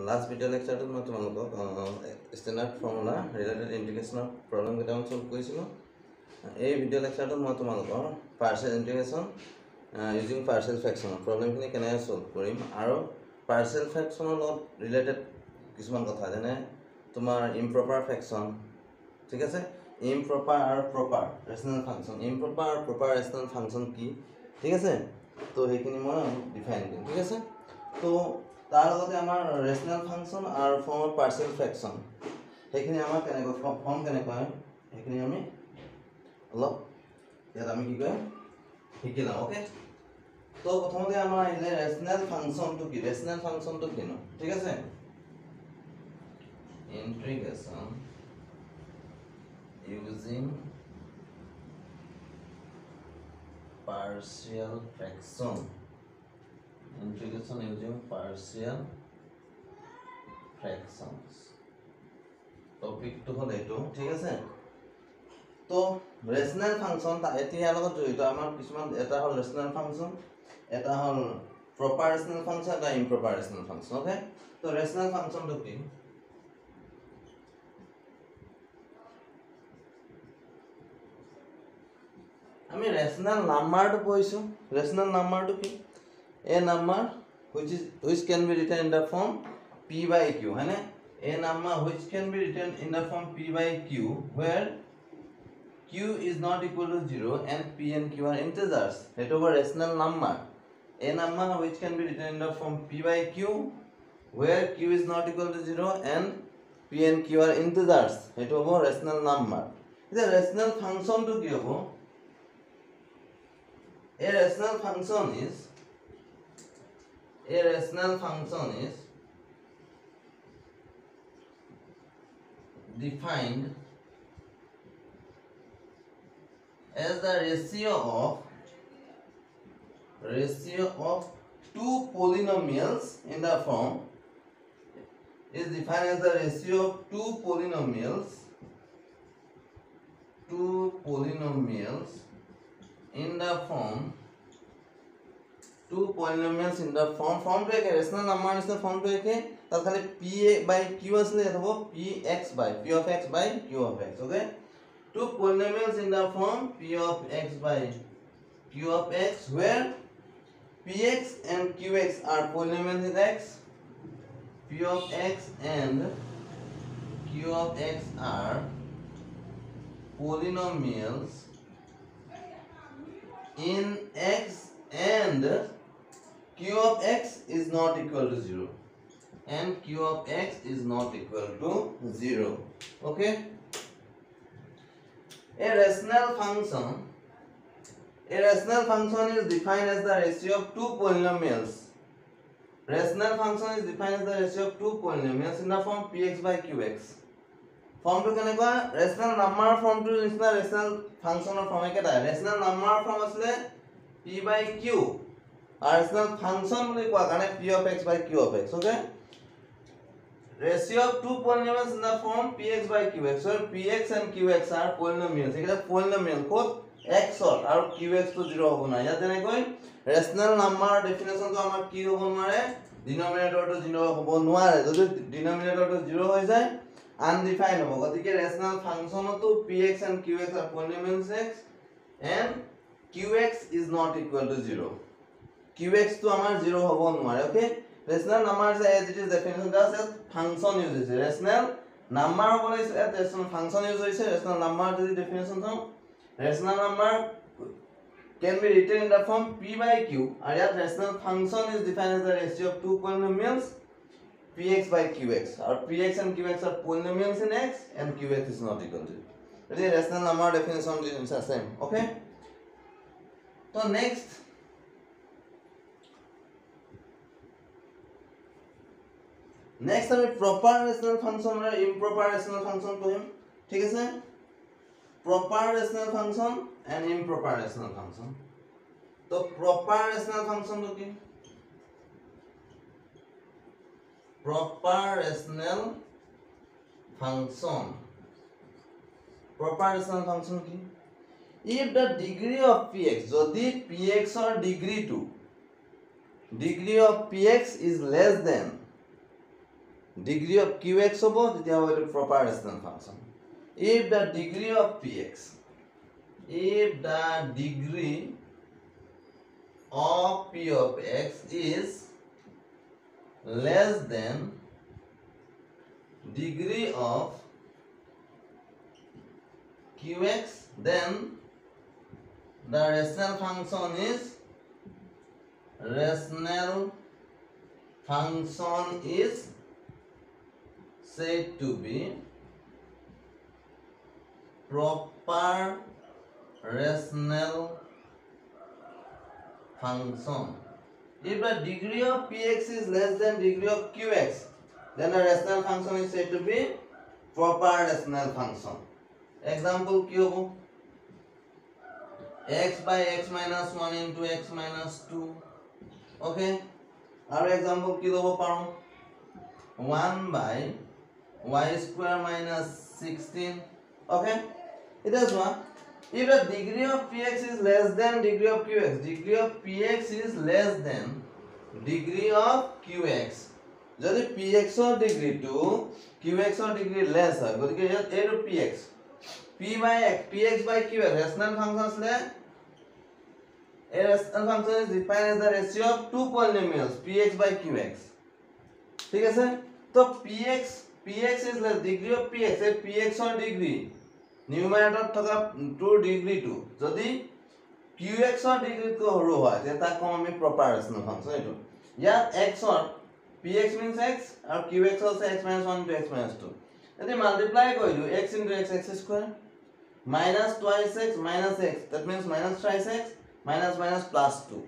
Last video लेक्चारत मैं तुम्हालोকক standard formula related integration problem केटामान सल्व करिसिलो। এই ভিডিও লেকচারত মই তোমালোকৰ পাৰ্शिয়েল ইন্টিগ্ৰেশন ইউজিং পাৰ্शिয়েল ফ্ৰেকশন প্ৰবলেমখিনি কেনেকৈ সলভ কৰিম আৰু পাৰ্शिয়েল ফ্ৰেকশনৰ লগত ৰিলেটেড কিছুমান কথা যেনে তোমাৰ ইমপ্ৰপাৰ ফ্ৰেকশন, ঠিক আছে, ইমপ্ৰপাৰ আৰু প্ৰপাৰ ৰেশনাল ফাংশন, ইমপ্ৰপাৰ আৰু প্ৰপাৰ ৰেশনাল ফাংশন কি, ঠিক আছে। তো সেইখিনি মই ডিফাইন কৰিম, ঠিক আছে। তো তাৰ লগতে আমাৰ ৰেশনাল ফাংশন আৰু ফৰ্ম অফ পাৰ্शिয়েল ফ্ৰেকশন সেইখিনি আমাৰ কেনেকৈ ফৰ্ম কেনেকৈ হয় সেইখিনি আমি অলপ ইয়াত আমি কি কয় শিকি লওঁ, ওকে। তো প্ৰথমতে আমাৰ আহিলে ৰেশনাল ফাংশনটো কি, ৰেশনাল ফাংশনটো কি ন, ঠিক আছে। Integration using partial fraction, integration using partial fractions topic to হল এটো, ঠিক আছে। তো ৰেশনাল ফাংশন এতিয়া লগত জড়িত আমাৰ কিছুমান এটা হল ৰেশনাল ফাংশন, এটা হল প্ৰপাৰ ৰেশনাল ফাংশন, এটা ইমপ্ৰপাৰ ৰেশনাল ফাংশন, ওকে। তো ৰেশনাল ফাংশনটো কি, আমি ৰেশনাল নাম্বাৰটো পঢ়িছো। ৰেশনাল নাম্বাৰটো কি, এ number which can be written in the form p by q, হয়নে। এ number which can be written in the form p by q where q is not equal to 0 and p and q are integers, সেইটো হ'ব rational number. A number which can be written in the form p by q where q is not equal to 0 and p and q are integers, সেইটো হ'ব rational number. এতিয়া ৰেশনাল ফাংশনটো কি হ'ব, a rational function is defined as the ratio of two polynomials in the form is defined as the ratio of two polynomials in the form, two polynomials in the form to ek rational number is the form to ek tar khali p by q asle hobo px by p of x by q of x, okay. Two polynomials in the form p of x by q of x where px and qx are polynomials in x, p of x and q of x are polynomials in x and q of x is not equal to 0 and q of x is not equal to 0, okay. A rational function is defined as the ratio of two polynomials. Rational function is defined as the ratio of two polynomials in the form px by qx. Form to কেনেকুৱা, ৰেশনাল number ফৰ্মটো নিচিনা ৰেশনাল ফাংশনৰ form একেটাই। ৰেশনাল number form আছে p by q আৰু ৰেশনাল function বুলি কোৱা কাৰণে p of x by q of x, okay. Ratio of two polynomials in the form px by qx where px and qx are polynomials, এটা polynomial ক'ত x আৰু qx তো 0 হ'ব না। ইয়াত তেনেকৈ ৰেশনাল নাম্বাৰ ডেফিনেশনটো আমাৰ কি হ'ব নোৱাৰে, ডিনোমিনেটৰটো 0 হ'ব নোৱাৰে। যদি ডিনোমিনেটৰটো 0 হৈ যায় undefined হ'ব, গতিকে ৰেশনাল ফাংশনতো px and qx are polynomials x and qx is not equal to 0, qx তো আমাৰ 0 হ'ব নোৱাৰে, okay. Rational number is as it is definition just as function use হৈছে, ৰেশনাল নাম্বাৰ হ'ব লাগিছে এট ৰেশনাল ফাংশন ইউজ হৈছে। ৰেশনাল নাম্বাৰ যদি ডেফিনেশন চাওঁ, ৰেশনাল number can be written in the form p by q and yet rational function is defined as the ratio of two polynomials px by qx or px and qx are polynomials in x and qx is not equal to 0. The rational number definition is the same, okay. So next আমি proper rational function আৰু improper rational function পঢ়িম, ঠিক আছে। proper rational function and improper rational function. তো proper rational function তো কি, proper rational function কি, if the degree of px, যদি px or degree to degree of px is less than degree of qx hobo তেতিয়া হ'ব এটো proper rational function if the degree of px of p of x is less than degree of qx, then the rational function is said to be proper rational function. If the degree of px is less than degree of qx, then the rational function is said to be proper rational function. Example কি হ'ব x by x minus 1 into x minus 2. Okay, আৰু example কি ল'ব পাৰোঁ 1 by y square minus 16. Okay, it is one. If the degree of px is less than degree of qx, degree of px is less than degree of qx. যদি px or degree to qx or degree less হয় গতিকে ইয়াত a to px p by x px by qx rational functions le a rational function is defined as the ratio of two polynomials px by qx. ঠিক আছে তো px is less degree of px a px or degree numerator থকা 2 degree to যদি qx or degree to সৰু হয় তে তাক কম আমি proper rational function এটো ইয়াত x or px means x and qx also x minus 1 into x minus 2. If we multiply x into x square minus twice x minus x, that means minus thrice x minus minus plus 2.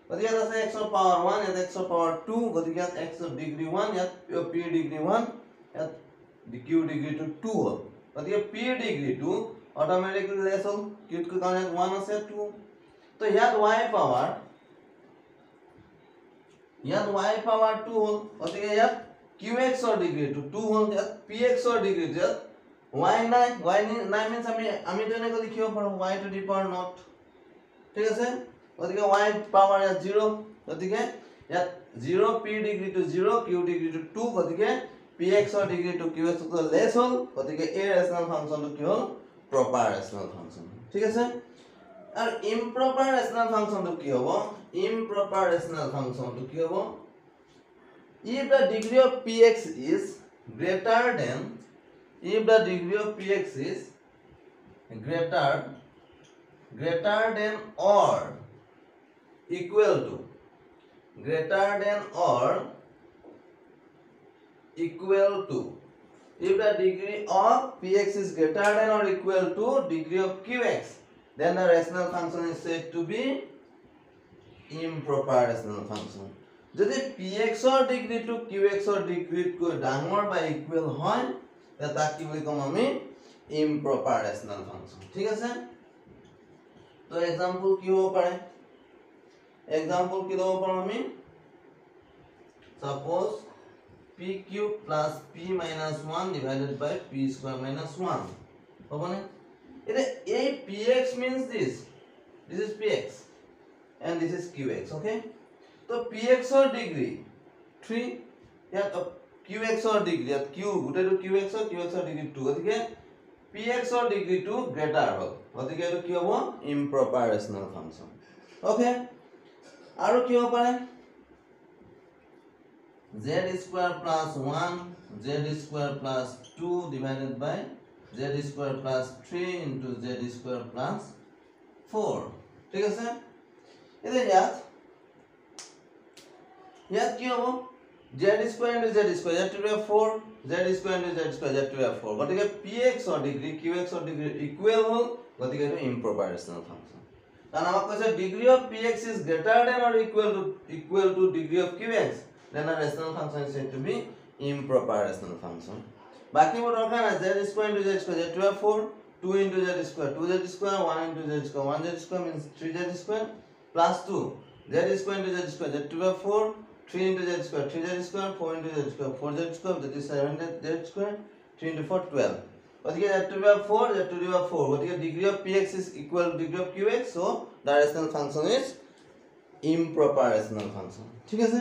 But here is x of power 1 and x of power 2. But here x of degree 1, here p degree 1, here the q degree to 2. But here p degree 2 automatically less all q to count 1 or 2. So here y power 2 whole. Okay, here qx or degree to 2 whole. Here px or degree to y9 means আমি তো এনেকৈ লিখিব পাৰোঁ y to the power not. ঠিক আছে গতিকে y power 0 গতিকে ইয়াত 0 p degree to 0 q degree to 2 গতিকে px or degree to qx to less হল গতিকে a rational function to কি হল proper rational function. ঠিক আছে আৰু improper rational function to কি হ'ব improper rational function to কি হ'ব if the degree of px is greater than if the degree of px is greater than or equal to if the degree of px is greater than or equal to degree of qx, then the rational function is said to be improper rational function. যদি px or degree to qx or degree কৈ ডাঙৰ বা equal হয় তাক কি বুলি কম আমি improper rational function. ঠিক আছে তো एग्जांपल কি হ'ব পাৰে एग्जांपल কি ল'ব পাৰোঁ আমি suppose p cube plus p minus 1 divided by p square minus 1 হ'বনে এটা a px means this is px and this is qx. Okay, so px or degree 3 here qx or degree at q গোটে to qx or degree 2 গতিকে px or degree 2 greater হল গতিকে এটো কি হ'ব improper rational function. Okay, আৰু কি হ'ব পাৰে z square plus 1 z square plus 2 divided by z square plus 3 into z square plus 4. ঠিক আছে এতিয়া ইয়াত কি হ'ব z square into z square that will be 4 z square into z square that will be 4 গতিকে px or degree qx or degree equal হল গতিকে এটো improper rational function. কারণ আমাক কৈছে degree of px is greater than or equal to degree of qx, then the rational function is said to be improper rational function. বাকি বোৰ দৰকাৰ নাই z square into z square that will be 4 2 into z square 2z square 1 into z square 1z square means 3z square plus 2 z square into z square that will be 4 3 into z square 3z square 4 into z square 4z square that is 7z square 3 into 4 12 গতিকে that will be 4 that will be 4 গতিকে degree of px is equal to degree of qx, so the rational function is improper rational function ঠিক আছে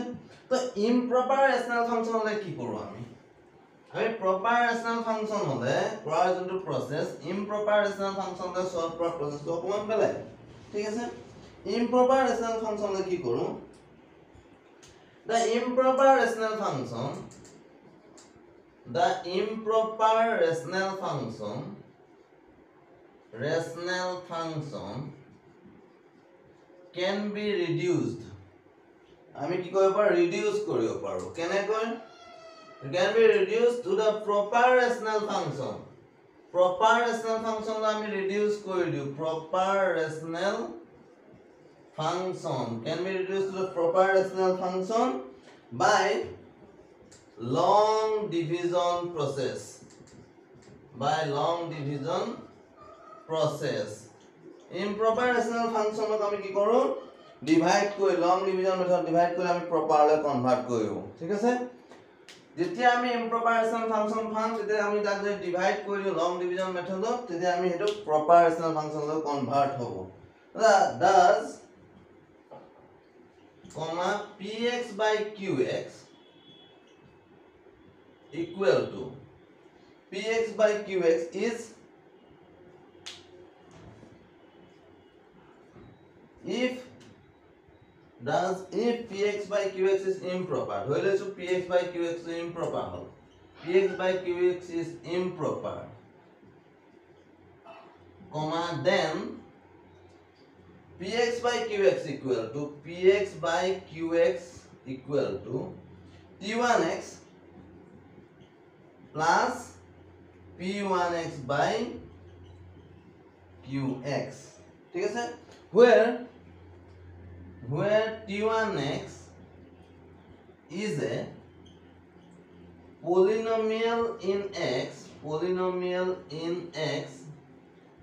তো improper rational function হলে কি কৰো আমি proper rational function হলে কৰাৰ যোনটো প্ৰসেস ইমপ্ৰপাৰ ৰেচনেল ফাংচন হলে সলভ কৰা প্ৰসেসটো অকমান বেলেগ ঠিক আছে ইমপ্ৰপাৰ ৰেচনেল ফাংচন হলে কি কৰো the improper rational function can be reduced আমি কি কৰিব পাৰো ৰিডিউস কৰিব পাৰো কেনেকৈ it can be reduced to the proper rational function আমি ৰিডিউস কৰি দিও proper rational function can be reduced to the proper rational function by long division process improper rational function ok ami ki koru divide koi long division method divide koi ami properly convert koru thik ase jetia ami improper rational function phang jetia ami tak je divide kori long division method tetia ami hetu proper rational function lo convert hobo thus comma px by qx equal to px by qx is if px by qx is improper hoile so px by qx is improper hol px by qx is improper comma then px by qx equal to t1x plus p1x by qx ठीक है where t1x is a polynomial in x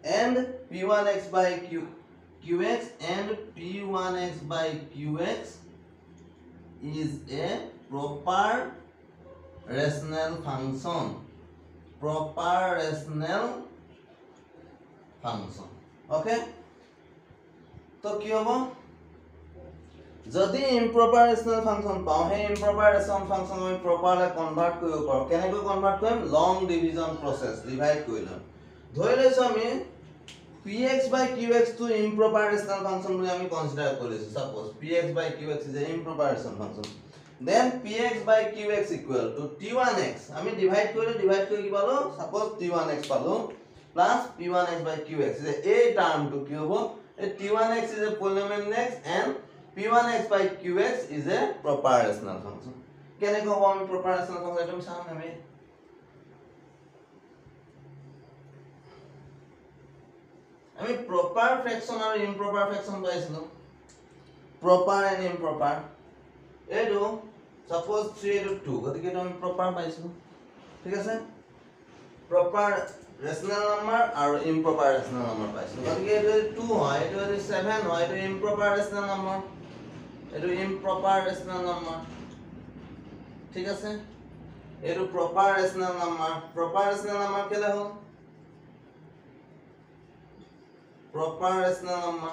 and p1x by qx and p1x by qx is a proper rational function okay तो কি হবো যদি improper rational function পাও হে improper rational function আমি properly convert কৰিব পাৰো কেনেকৈ convert কৰিম long division process divide কৰিলাম ধৰি লৈছো আমি px by qx to improper rational function বুলি আমি কনসিডার কৰিছো suppose px by qx is a improper rational function then px by qx equal to t1x আমি divide কৰি কি পালো suppose t1x পালো plus p1x by qx is a term to কি হ'ব t1x is a polynomial in x and p1x by qx is a proper rational function কেনেকৈ হ'ব আমি proper rational function এটো চাম আমি আমি proper fraction আৰু improper fraction পাইছিলো proper and improper এটো suppose 3 to 2 গতিকে আমি proper পাইছিলো ঠিক আছে proper rational number আৰু improper rational number পাইছিলো গতিকে এটো 2 হয় এটো 7 হয় এটো improper rational number এটো improper rational number ঠিক আছে এটো proper rational number কেলে হল proper rational number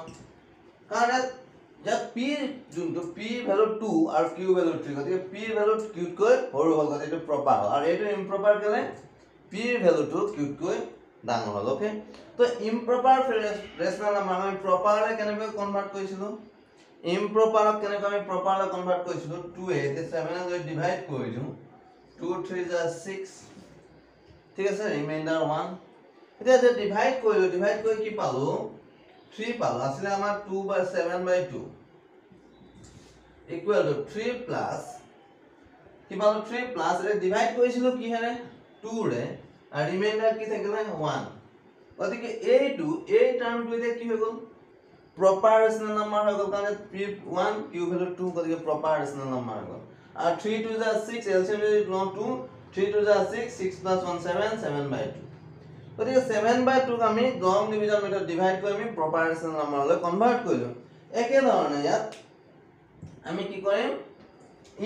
कारण जब p जोंतो p value 2 और q value 3 गतिके p value q কৈ হৰু হল গতি এটো proper হল আৰু এটো improper কেলে p value to q কৈ ডাঙৰ হল ওকে তো improper rational number আমি properly কেনেকৈ কনভাৰ্ট কৰিছিলো improper কেনেকৈ আমি properly কনভাৰ্ট কৰিছিলো 2 এ 7 লৈ ডিভাইড কৰি দিও 2 3 is 6 ঠিক আছে ৰিমাইন্ডাৰ 1 এটা যে ডিভাইড কৰি কি পালো 3 পালো আসলে আমার 2 by 7 by 2 equal to 3 plus কি পালো 3 plus এর ডিভাইড কৰিছিলো কি হেৰে 2 ৰে আৰ ৰিমাইন্ডাৰ কি থাকিলে 1 গতিকে a2 এই টাৰ্মটো এ কি হৈ গল proper rational number হৈ গল কাৰণ p1 q value 2 গতিকে proper rational number হৈ গল আর 3 2 is 6 LCM is 2 3 2 is 6 6 plus 1 7 7 by 2 গতিকে 7 by 2 আমি long division method divide কৰি আমি proper rational number লৈ কনভাৰ্ট কৰিলো একে ধৰণে ইয়াত আমি কি কৰিম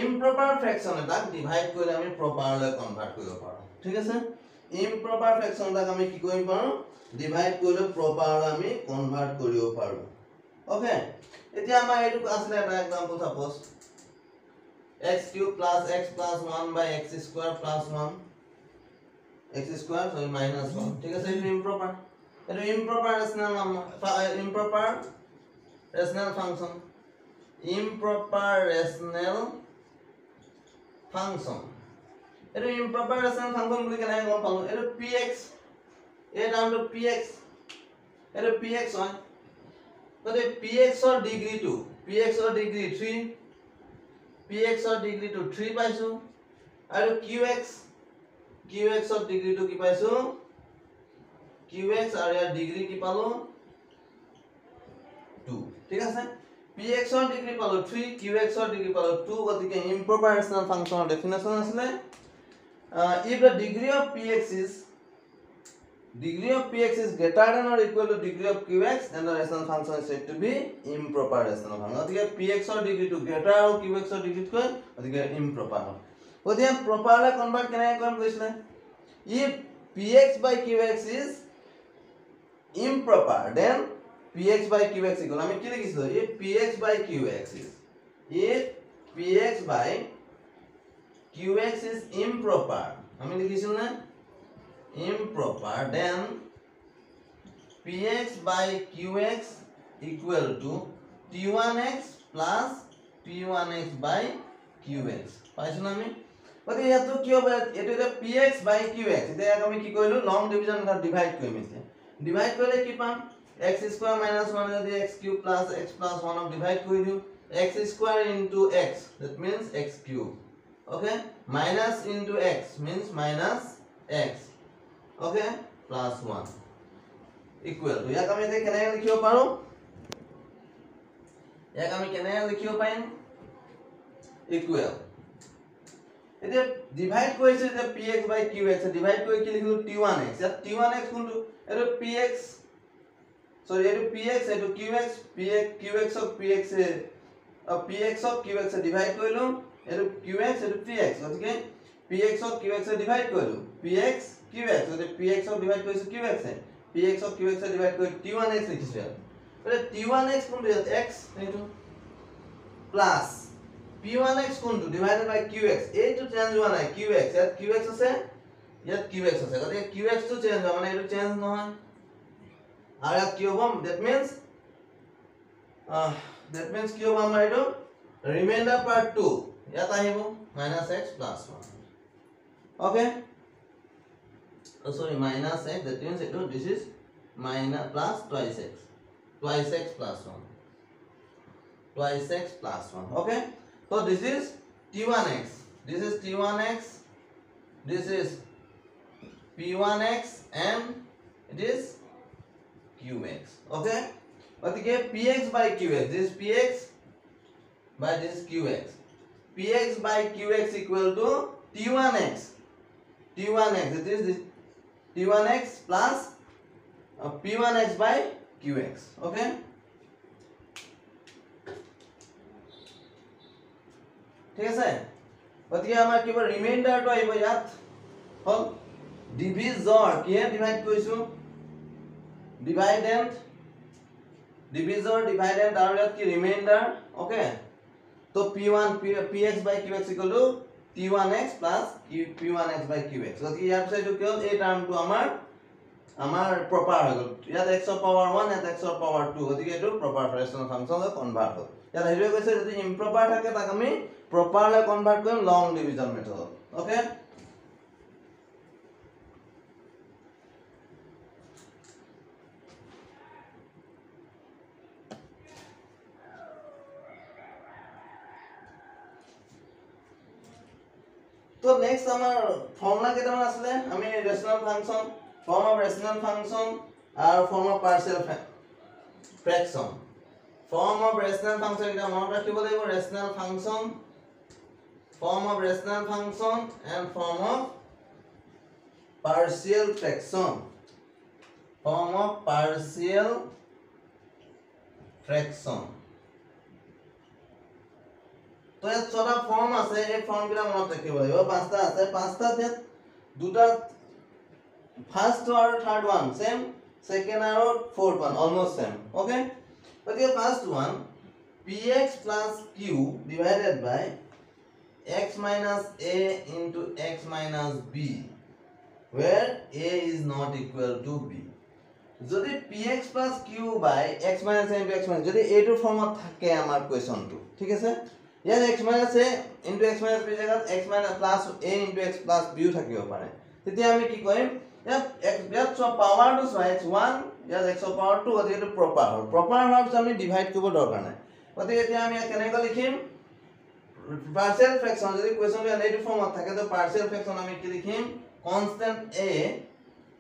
improper fraction এটা divide কৰি আমি proper লৈ কনভাৰ্ট কৰিব পাৰো ঠিক আছে improper fraction এটা আমি কি কৰিব পাৰো divide কৰি proper লৈ আমি কনভাৰ্ট কৰিব পাৰো ওকে এতিয়া আমাৰ এইটো আছিল এটা example suppose x³ + x + 1 / x² + 1 x² sorry -1 ঠিক আছে এটা improper rational improper rational function improper rational function এটা improper rational function বুলি কেনে গম পালো এটা px এই নামটো px এটা px হয় তো px ৰ ডিগ্ৰীটো px ৰ ডিগ্ৰী 3 px ৰ ডিগ্ৰীটো 3 পাইছো আৰু qx ৰ ডিগ্ৰীটো কি পাইছো qx আৰু ইয়াৰ ডিগ্ৰী কি পালো 2 ঠিক আছে px ৰ ডিগ্ৰী পালো 3 qx ৰ ডিগ্ৰী পালো 2 গতিকে improper rational function ৰ ডেফিনেশন আছিল if the degree of px is greater than or equal to degree of qx then the rational function is said to be improper rational function গতিকে px ৰ ডিগ্ৰীটো greater আৰু qx ৰ ডিগ্ৰীতকৈ গতিকে improper হয় গতিকে properly convert কেনে কৰিম কৈছিলে if px by qx is improper then px by qx equal আমি কি লিখিছো if px by qx is improper আমি লিখিছো না improper then px by qx equal to t1x plus p1x by qx পাইছো না আমি গতি ইয়াতো কি হবে এটো এটা px by qx এটা আমি কি কইলো লং ডিভিজন এটা ডিভাইড কৰিম এতিয়া ডিভাইড কৰিলে কি পাম x² - 1 যদি x³ + x + 1 ডিভাইড কৰি দিও x² into x that means x³ okay minus into x means minus x okay plus 1 equal to ইয়াক আমি এতে কেনে লিখিব পাৰো ইয়াক আমি কেনে লিখিব পাৰিম equal এতে ডিভাইড কৰিছে যে px by qx ডিভাইড কৰি কি লিখিলো t1x ইয়াত t1x কোনটো এটো px sorry এটো px এটো qx qx of px of qx divide কৰিলো এটো qx এটো px গতিকে px of qx ডিভাইড কৰিলো px qx গতিকে px of ডিভাইড কৰিছো qx px of qx divide কৰি t1x লিখিছো মানে t1x কোনটো ইয়াত x এইটো প্লাস p1x কোনটো ডিভাইডেড বাই qx এইটো চেঞ্জ হোৱা নাই qx ইয়াত qx আছে ইয়াত qx আছে গতিকে qx টো চেঞ্জ হয় মানে এইটো চেঞ্জ নহয় আৰু ইয়াত কি হ'ব that means কি হ'ব আমাৰ এইটো ৰিমাইন্ডাৰ পাৰ্ট 2 ইয়াত আহিব -x + 1 okay oh sorry -x that means this is minus plus twice x plus 1 okay so this is t1x this is t1x this is p1x and it is qx okay but again px by qx this is px by this is qx px by qx equal to t1x it is this t1x plus p1x by qx okay ঠিক আছে গতিকে আমাৰ কিবা ৰিমাইন্ডাৰটো আহিব ইয়াত হল ডিভিজৰ কিহে divide কৰিছো ডিভাইডেন্ট আৰু ইয়াত কি ৰিমাইন্ডাৰ ওকে তো p1 px by qx equal to t1x plus p1x by qx গতিকে ইয়াৰ পিছত এইটো কি হ'ল এই টাৰ্মটো আমাৰ প্ৰপাৰ হৈ গ'ল ইয়াত x ৰ পাৱাৰ 1 ইয়াত x ৰ পাৱাৰ 2 গতিকে এইটো প্ৰপাৰ ফ্ৰেকশনাল ফাংচনলৈ কনভাৰ্ট হ'ল ইয়াত হেৰি কৈছে যদি ইমপ্ৰপাৰ থাকে তাক আমি properly convert কৰিম long division method okay তো next আমাৰ ফৰ্মুলা কেইটামান আছে আমি ৰেশনাল function form of rational function আৰু form of partial fraction form of rational function এটা মনত ৰাখিব লাগিব rational function form of rational function and form of partial fraction তো এই ছটা ফর্ম আছে এই ফর্ম গুলা মনত ৰাখিব লাগিব পাঁচটা আছে পাঁচটা তে দুটা ফাৰ্স্ট আৰু থাৰ্ড ওয়ান সেম সেকেন্ড আৰু fourth one almost same okay গতিকে first one px plus q divided by x minus a into x minus b where a is not equal to b. যদি px plus q by x minus a into x minus যদি a টোৰ ফৰ্মত থাকে আমাৰ কোৱেশ্যনটো ঠিক আছে ইয়াত x minus a into x minus b জাগাত x minus plus a into x plus b থাকিব পাৰে তেতিয়া আমি কি কৰিম ইয়াত সব পাৱাৰটো x1 ইয়াত x পাৱাৰ 2 গতিকে এইটো প্ৰপাৰ হ'ল প্ৰপাৰ হোৱাৰ পিছত আমি ডিভাইড কৰিব দৰকাৰ নাই গতিকে এতিয়া আমি কেনেকৈ লিখিম পাৰ্শিয়াল ফ্ৰেকশন যদি কোৱেশ্যনটো এইটো ফৰ্মত থাকে তো পাৰ্শিয়াল ফ্ৰেকশন আমি কি লিখিম constant a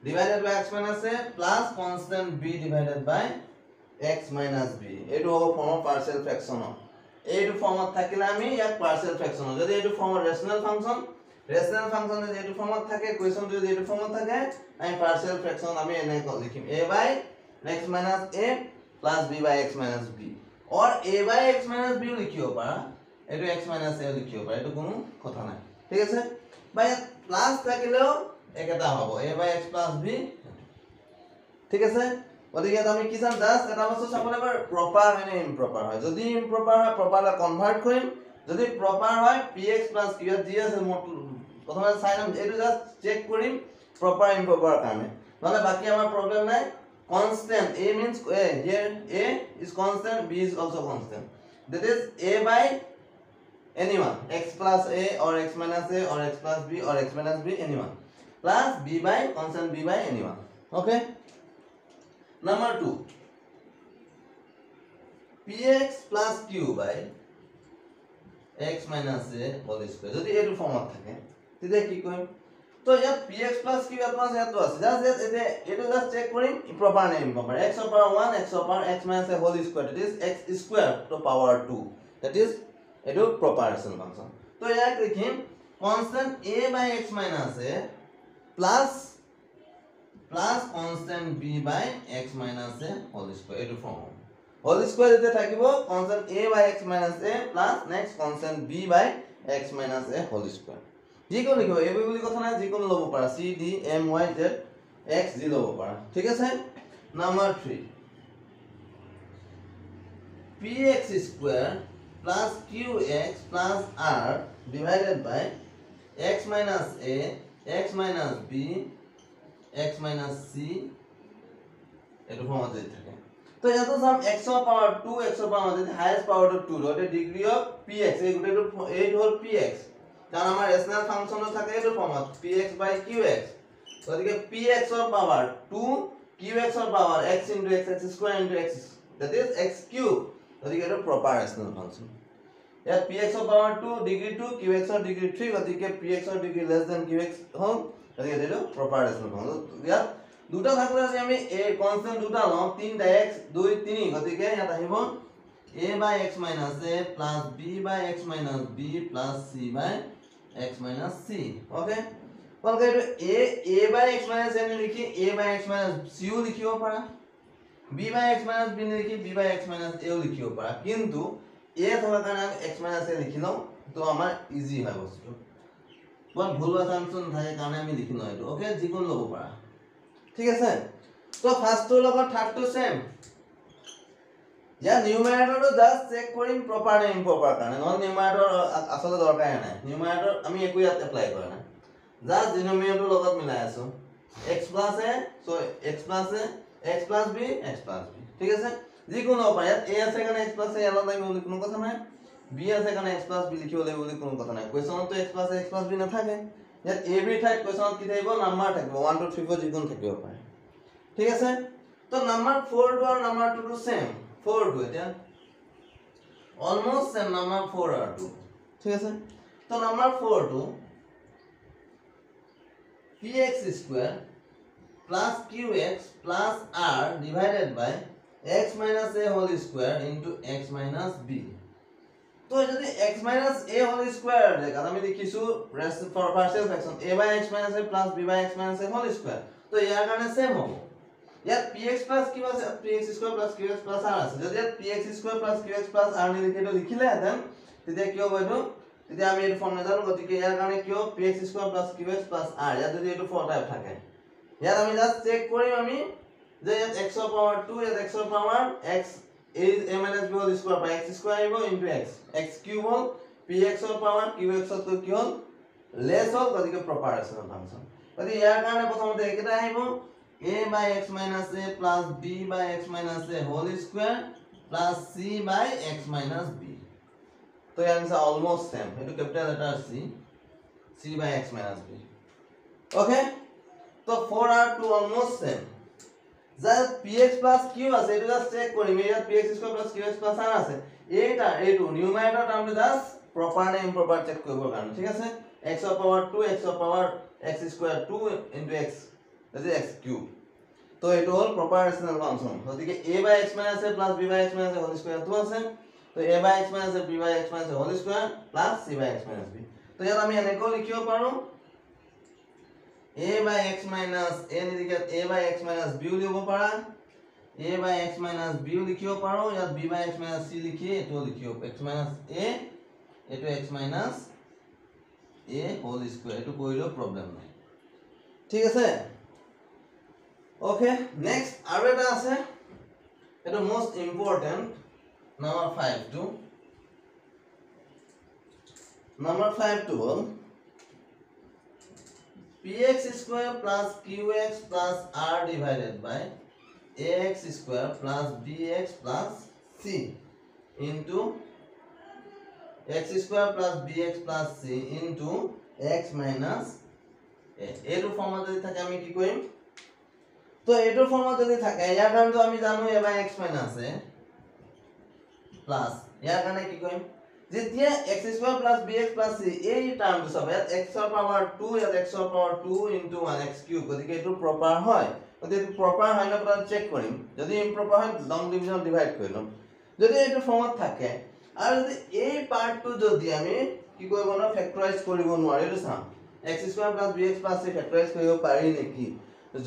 divided by x minus a plus constant b divided by x minus b এইটো হ'ব ফৰ্ম পাৰ্শিয়াল ফ্ৰেকশন এইটো ফৰ্মত থাকিলে আমি ইয়াক পাৰ্শিয়াল ফ্ৰেকশন যদি এইটো ফৰ্ম ৰেশনাল ফাংচন যদি এইটো ফৰ্মত থাকে কোৱেশ্যন যদি এইটো ফৰ্মত থাকে আমি পাৰ্শিয়াল ফ্ৰেকশন আমি এনেকৈ লিখিম a by x minus a plus b by x minus b or a by x minus b লিখিব পাৰা এইটো x minus a লিখিব পাৰা এইটো কোনো কথা নাই ঠিক আছে বাই প্লাস থাকিলেও একেটা হ'ব a by x plus b ঠিক আছে গতিকে আমি কি চাম জাস্ট এটা বস্তু চাবলৈ পাৰ প্ৰপাৰ হয় নে ইমপ্ৰপাৰ হয় যদি ইমপ্ৰপাৰ হয় প্ৰপাৰলৈ কনভাৰ্ট কৰিম যদি প্ৰপাৰ হয় px plus q যি আছে প্ৰথমে চাই লম এইটো জাস্ট চেক কৰিম প্ৰপাৰ ইমপ্ৰপাৰ কাৰণে নহলে বাকি আমাৰ প্ৰবলেম নাই constant a means here a is constant b is also constant that is a by anyone x plus a or x minus a or x plus b or x minus b anyone plus b by constant b by anyone okay number 2 px plus q by x minus a whole square যদি এইটো ফৰ্মত থাকে তেতিয়া কি কৰিম তো ইয়াত px plus q ইয়াতো আছে জাস্ট এইটো জাস্ট চেক কৰিম প্ৰপাৰ নে improper x power 1 x power x minus a whole square that is x square to power 2 that is এটো proper ration function তো ইয়াক লিখিম constant a by x minus a plus constant b by x minus a whole square এটো form whole square যেতে থাকিব constant a by x minus a plus next constant b by x minus a whole square যি কোন লিখিব এই বুলি কথা নাই যি কোন লব পাৰা c d m y z x G লব পাৰা ঠিক আছে number 3 px square plus qx plus r divided by x minus a x minus b x minus c এটো ফর্মত দি থাকে তো ইয়াতো সাম x power 2 x power যদি হাইয়েস্ট পাওয়ার টু 2 রটে ডিগ্রি অফ px এই গুটেটো এই হল px কারণ আমার রেশনাল ফাংশনও থাকে এটো ফর্মত px by qx গতিকে px এর পাওয়ার 2 qx এর পাওয়ার x into x square into x that is x cube গতিকে এটো প্রপার রেশনাল ফাংশন ইয়াত px এর পাওয়ার 2 ডিগ্রি 2 qx এর ডিগ্রি 3 গতিকে px এর ডিগ্রি লেস দ্যান qx হল গতিকে এটো প্রপার রেশনাল ফাংশন ইয়াত দুটা থাকলে যদি আমি a কনস্ট্যান্ট দুটা লও 3 x 2 3 গতিকে ইয়াত আহিব a by x minus a plus b by x minus b plus c by x minus c okay বলকে a by x minus a লিখি a by x minus c ও লিখিব পারা b by x minus b লিখি b by x minus a ও লিখিব পারা কিন্তু a থাকার কারণে আমি x minus a লিখিলাম তো আমার ইজি হয় বস্তু কোন ভুল অ্যাসাম্পশন থাকে কারণে আমি লিখি নয় ওকে যিকোন লব পারা ঠিক আছে তো ফার্স্ট টু লগত থার্ড টু সেম या নিউমারেটরটো জাস্ট চেক কৰিম প্ৰপাৰ নে ইমপ্ৰপাৰ কাৰণে নন নিউমাৰেটৰ আসলে দৰকাৰ নাই নিউমাৰেটৰ আমি একো ইয়াত এপ্লাই কৰা নাই জাস্ট ডিনোমিনেটৰ লগত মিলাই আছো x plus a so x plus a x plus b x plus b ঠিক আছে যিকোনো উপায় ইয়াত a আছে কাৰণে x plus a এলা লাগিব বুলি কোনো কথা নাই b আছে কাৰণে x plus b লিখিব লাগিব বুলি কোনো কথা নাই কোৱেশ্যনটো x plus a x plus b নাথাকে ইয়াত a b ঠাইত কোৱেশ্যনত কি থাকিব নাম্বাৰ থাকিব 1 2 3 4 যিকোনো থাকিব পাৰে ঠিক আছে তো নাম্বাৰ 4 আৰু নাম্বাৰ 2 টো সেম 4 to এটা almost same number 4 are 2 ঠিক আছে তো number 4 to px square plus qx plus r divided by x minus a whole square into x minus b তো যদি x minus a whole square দেখা আমি লিখিছো rest for partial fraction a by x minus a plus b by x minus a whole square তো ইয়াৰ কাৰণে same হ'ব ইয়াত px plus q আছে px square plus qx plus r আছে যদি ইয়াত px square plus qx plus r নি লিখিটো লিখিলে হেতেন তেতিয়া কি হ'ব এটো তেতিয়া আমি এটো ফর্ম নাজানো গতিকে ইয়াৰ কাৰণে কি হ'ব px square plus qx plus r ইয়াত যদি এটো ফৰ টাইপ থাকে ইয়াত আমি জাস্ট চেক কৰিম আমি যে ইয়াত x ৰ পাৱাৰ 2 ইয়াত x ৰ power x a minus b whole square by x square আহিব into x x cube হল px ৰ পাৱাৰ qx ত কি হল লেস হল গতিকে প্ৰপাৰ ৰেচনেল ফাংচন গতিকে ইয়াৰ কাৰণে প্ৰথমতে একেটা আহিব a by x minus a plus b by x minus a whole square plus c by x minus b তো ইয়াৰ নিচিনা অলমোস্ট সেম এটো capital letter c by x minus b okay তো 4r2 almost same that px plus q আছে এটা just check কৰিম ইয়াত px square plus qx plus r আছে এইটা এইটো নিউমাৰেটৰ টাৰ্মটো জাস্ট প্ৰপাৰ নে ইম্প্ৰপাৰ চেক কৰিবৰ কাৰণে ঠিক আছে x ৰ পাৱাৰ 2 x ৰ power x square 2 into x that is x cube তো এইটো হল প্ৰপাৰ ৰেচনেল ফাংচন গতিকে a by x minus a plus b by x minus a whole square টো আছে তো a by x minus a b by x minus a whole square plus c by x minus b তো ইয়াত আমি এনেকৈ লিখিব পাৰো a by x minus a নিদিকে a by x minus b লিখিব পাৰা a by x minus b লিখিব পাৰো ইয়াত b by x minus c লিখি এটো লিখিব x minus a এটো x minus a whole square এটো কইলো প্ৰবলেম নাই ঠিক আছে ওকে নেক্সট আৰু এটা আছে এটো most important number 5 two number 5 two হল px square plus qx plus r divided by ax square plus bx plus c into x square plus bx plus c into x minus a এটো ফর্মত যদি থাকে আমি কি কইম তো এটোৰ ফৰ্মত যদি থাকে ইয়াৰ কাৰণে আমি জানো a by x minus a plus ইয়াৰ কাৰণে কি কইম যেতিয়া x square plus bx plus c এই টার্মটো সব ইয়াত x ৰ পাৱাৰ 2 ইয়াত x ৰ পাৱাৰ 2 into 1x cube গতিকে এটো প্ৰপাৰ হয় গতিকে এটো প্ৰপাৰ হয় না পুৰা চেক কৰিম যদি ইম্প্ৰপাৰ হয় লং ডিভিজন ডিভাইড কৰি লম যদি এটো ফৰ্মত থাকে আৰু যদি এই পাৰ্টটো যদি আমি কি কৰিব না ফ্যাক্টৰাইজ কৰিব নোৱাৰি এটো চাম x square plus bx plus c ফ্যাক্টৰাইজ কৰিব পাৰি নেকি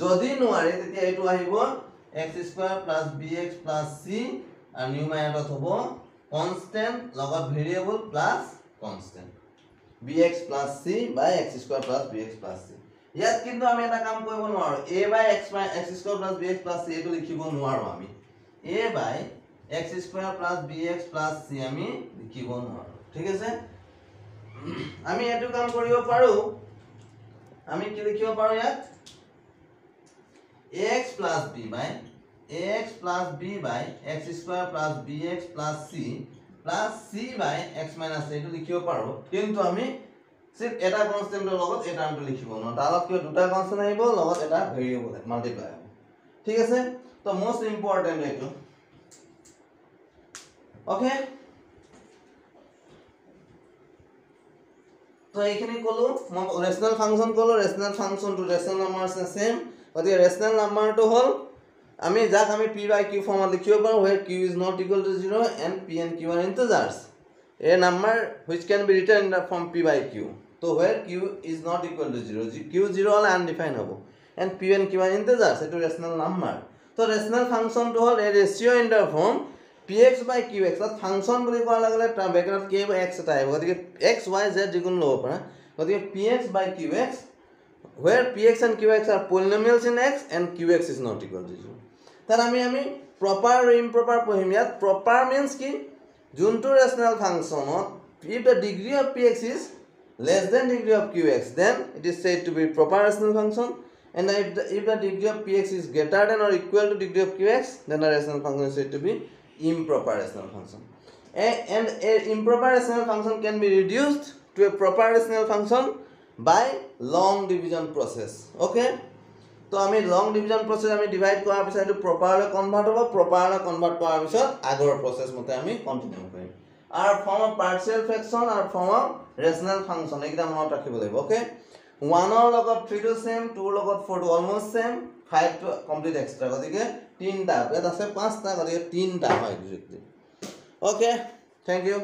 যদি নোৱাৰি তেতিয়া এটো আহিব x square plus bx plus c আৰু নিউমাৰেটৰত হ'ব constant লগত variable plus constant bx plus c by x square plus bx plus c ইয়াত কিন্তু আমি এটা কাম কৰিব নোৱাৰো a by x square plus bx plus c এটো লিখিব নোৱাৰো আমি a by x square plus bx plus c আমি লিখিব নোৱাৰো ঠিক আছে আমি এটো কাম কৰিব পাৰো আমি কি লিখিব পাৰো ইয়াত ax plus b by ax plus b by x square plus bx plus c by x minus a to লিখিব পাৰো কিন্তু আমি সিফ এটা কনস্ট্যান্টৰ লগত এই টাৰ্মটো লিখিব ন তালত কি দুটা কনস্ট্যান্ট আহিব লগত এটা ভেৰিয়েবল মাল্টিপ্লাই হ'ব ঠিক আছে তো মোস্ট ইম্পৰ্টেন্ট এটো ওকে তো এইখিনি কলো মই ৰেশনাল ফাংচন কলো ৰেশনাল ফাংচন টু ৰেশনাল নাম্বাৰ আছে সেম গতিকে ৰেশনাল নাম্বাৰটো হল আমি যাক আমি p by q ফৰ্মত লিখিব পাৰো where q is not equal to 0 and p and q are integers a number which can be written in the form p by q so where q is not equal to 0 q 0 হলে undefined হ'ব and p and q are integers এটো ৰেশনাল number তো ৰেশনাল function টো হল a ratio in the form px by qx অত function বুলি কোৱা লাগলে background k by x এটা আহিব গতিকে x y z যিকোনো লব পাৰা গতিকে px by qx where px and qx are polynomials in x and qx is not equal to 0 তার আমি proper or improper পঢ়িম ইয়াত proper means কি যোনটো ৰেশনাল ফাংচনত if the degree of px is less than degree of qx then it is said to be proper rational function and if the degree of px is greater than or equal to degree of qx then the rational function is said to be improper rational function and a improper rational function can be reduced to a proper rational function by long division process okay তো আমি লং division process আমি divide কৰাৰ পিছত এটো properly convert হ'ব properly convert কৰাৰ পিছত আগৰ প্ৰসেস মতে আমি কন্টিনিউ কৰিম আৰু ফৰ্ম অফ পাৰ্শিয়াল ফ্ৰেকশন আৰু ফৰ্ম অফ ৰেশনাল ফাংচন এইটা মনত ৰাখিব লাগিব ওকে 1 ৰ লগত 3 টো সেম 2 ৰ লগত 4 টো অলমোস্ট সেম 5 টো কমপ্লিট এক্সট্ৰা গতিকে 3টা ইয়াত আছে 5টা গতিকে 3টা হয় এক্সাক্টলি ওকে থ্যাংক ইউ